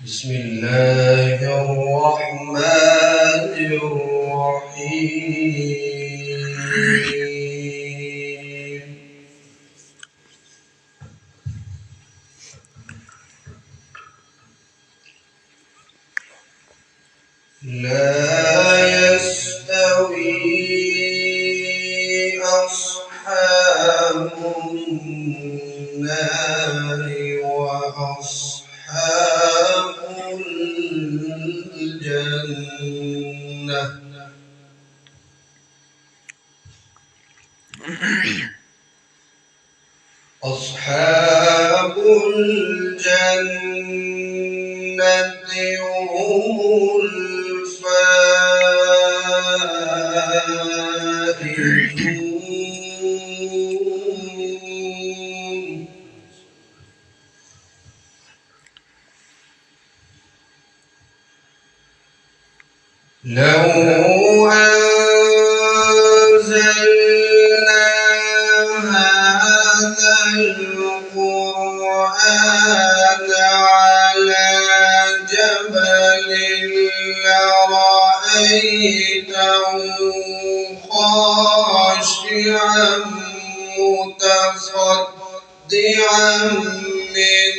بسم الله الرحمن الرحيم لا يستوي أصحاب النار وأصحاب الجنة أصحاب الجنة هم الفائزون لو أنزلنا هذا القرآن على جبل لرأيته خاشعا متصدعا من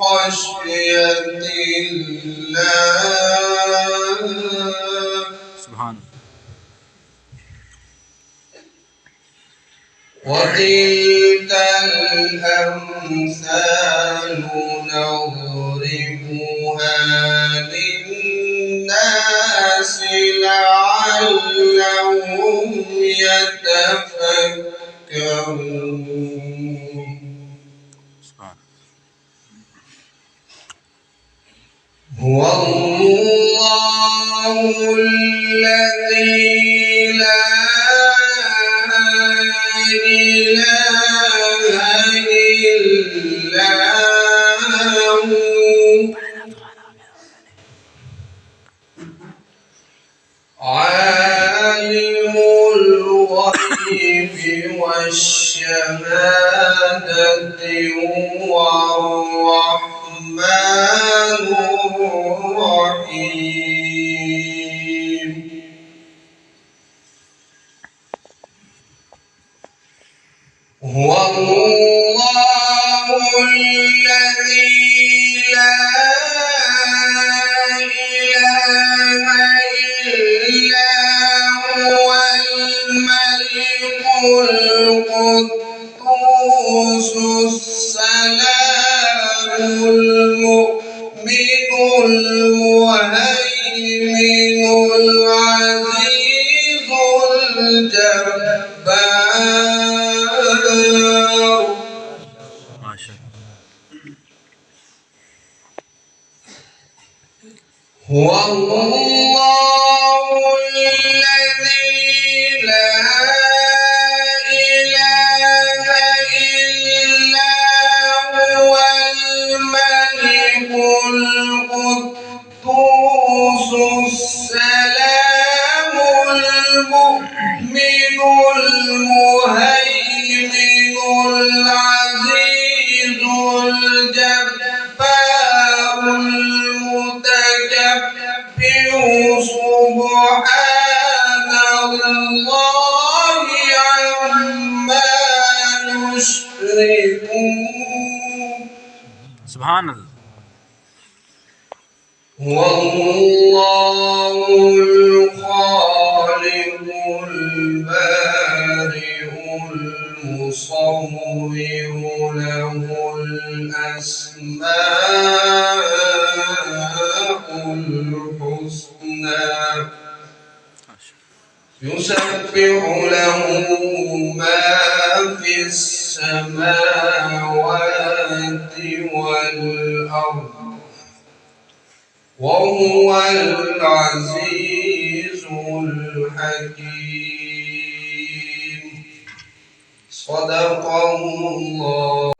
خشية الله سبحان وتلك الأمثال نضربها للناس لعلهم يتفكرون هو الله الذي لا إله إلا هو عالم الغيب والشهادة هو الرحمن الرحيم هو الله الذي لا إله إلا هو الملك القدوس السلام المؤمن المهيمن العزيز الجبار ما شاء الله هو الله الذي لا إله إلا هو الملك القدوس السلام المؤمن المهيمن العزيز الجبار المتكبر سبحان الله عما يشركون سبحان الله هو الله الخالق البارئ المصور له الأسماء الحسنى يسبح له ما في السماوات والأرض وهو العزيز الحكيم صدق الله